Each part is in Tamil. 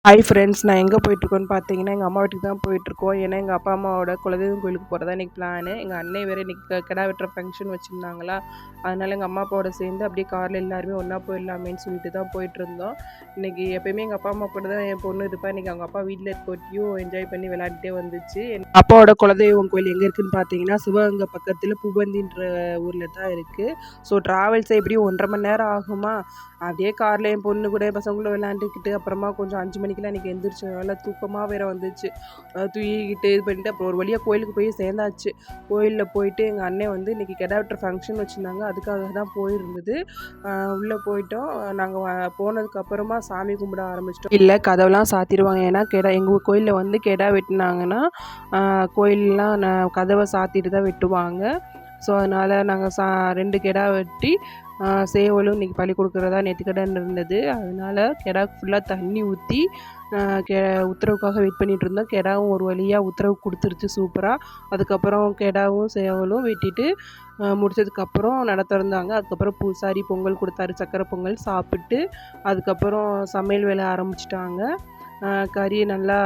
ஹாய் ஃப்ரெண்ட்ஸ், நான் எங்கே போயிட்டுருக்கோன்னு பார்த்தீங்கன்னா, எங்கள் அம்மா வீட்டுக்கு தான் போயிட்டுருக்கோம். ஏன்னா, எங்கள் அப்பா அம்மாவோட குலதெய்வம் கோயிலுக்கு போகிறதா இன்றைக்கி பிளானு. எங்கள் அண்ணே வேறு இன்றைக்கி கிடா வெட்டுற ஃபங்க்ஷன் வச்சுருந்தாங்களா, அதனால் எங்கள் அம்மா அப்பாவோட சேர்ந்து அப்படியே காரில் எல்லாருமே ஒன்றா போயிடலாமேன்னு சொல்லிட்டு தான் போயிட்டுருந்தோம். இன்றைக்கி எப்போயுமே எங்கள் அப்பா அம்மா கூட தான் என் பொண்ணு இருப்பா. இன்றைக்கி அவங்க அப்பா வீட்டில் இருக்கொட்டியும் என்ஜாய் பண்ணி விளையாடிட்டே வந்துச்சு. அப்பாவோட குலதெய்வம் கோயில் எங்கே இருக்குதுன்னு பார்த்தீங்கன்னா, சிவகங்கை பக்கத்தில் பூபந்தின்ற ஊரில் தான் இருக்குது. ஸோ ட்ராவல்ஸை எப்படியும் 1.5 மணி நேரம் ஆகுமா. அப்படியே காரில் என் பொண்ணு கூட பசங்களும் விளையாண்டுக்கிட்டு அப்புறமா கொஞ்சம் 5 மணிக்கெலாம் இன்றைக்கி எந்திரிச்சு நல்லா தூக்கமாக வேறு வந்துச்சு. தூங்கிக்கிட்டு இது பண்ணிட்டு அப்புறம் ஒரு வழியாக கோயிலுக்கு போய் சேர்ந்தாச்சு. கோயிலில் போயிட்டு எங்கள் அண்ணன் வந்து இன்றைக்கி கிடா வெட்டுற ஃபங்க்ஷன் வச்சுருந்தாங்க. அதுக்காக தான் போயிருந்தது. உள்ளே போயிட்டோம். நாங்கள் போனதுக்கப்புறமா சாமி கும்பிட ஆரம்பிச்சிட்டோம். இல்லை, கதவெல்லாம் சாத்திடுவாங்க. ஏன்னா எங்கள் கோயிலில் வந்து கிடா வெட்டினாங்கன்னா கோயிலெலாம் கதவை சாத்திட்டு தான் வெட்டுவாங்க. ஸோ அதனால் நாங்கள் 2 கிடா வெட்டி சேவலும் இன்றைக்கி பலி கொடுக்குறதா நேர்த்திக்கடன் இருந்தது. அதனால் கிடாக்கு ஃபுல்லாக தண்ணி ஊற்றி உத்தரவுக்காக வெயிட் பண்ணிகிட்டு இருந்தோம். கிடாவும் ஒரு வழியாக உத்தரவு கொடுத்துருச்சு சூப்பராக. அதுக்கப்புறம் கிடாவும் சேவலும் வெட்டிட்டு முடிச்சதுக்கப்புறம் நட திறந்தாங்க. அதுக்கப்புறம் பூசாரி பொங்கல் கொடுத்தாரு, சக்கரை பொங்கல் சாப்பிட்டு அதுக்கப்புறம் சமையல் வேலை ஆரம்பிச்சிட்டாங்க. கறியை நல்லா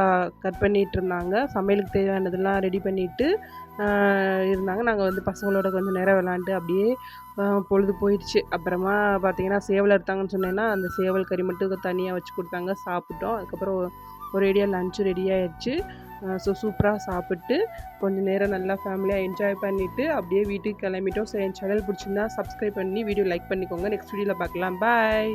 கட் பண்ணிகிட்டு இருந்தாங்க. சமையலுக்கு தேவையானதெல்லாம் ரெடி பண்ணிவிட்டு இருந்தாங்க. நாங்கள் வந்து பசங்களோட கொஞ்சம் நேரம் விளாண்டு அப்படியே பொழுது போயிடுச்சு. அப்புறமா பார்த்திங்கன்னா சேவல் எடுத்தாங்கன்னு சொன்னேன்னா, அந்த சேவல் கறி மட்டும் தனியாக வச்சு கொடுத்தாங்க, சாப்பிட்டோம். அதுக்கப்புறம் ஒரேடியாக லன்ச்சு ரெடி ஆகிடுச்சு. ஸோ சூப்பராக சாப்பிட்டு கொஞ்சம் நேரம் நல்லா ஃபேமிலியாக என்ஜாய் பண்ணிவிட்டு அப்படியே வீட்டுக்கு கிளம்பிட்டோம். ஸோ என் சேனல் பிடிச்சிருந்தா சப்ஸ்கிரைப் பண்ணி வீடியோ லைக் பண்ணிக்கோங்க. நெக்ஸ்ட் வீடியோவில் பார்க்கலாம். பாய்.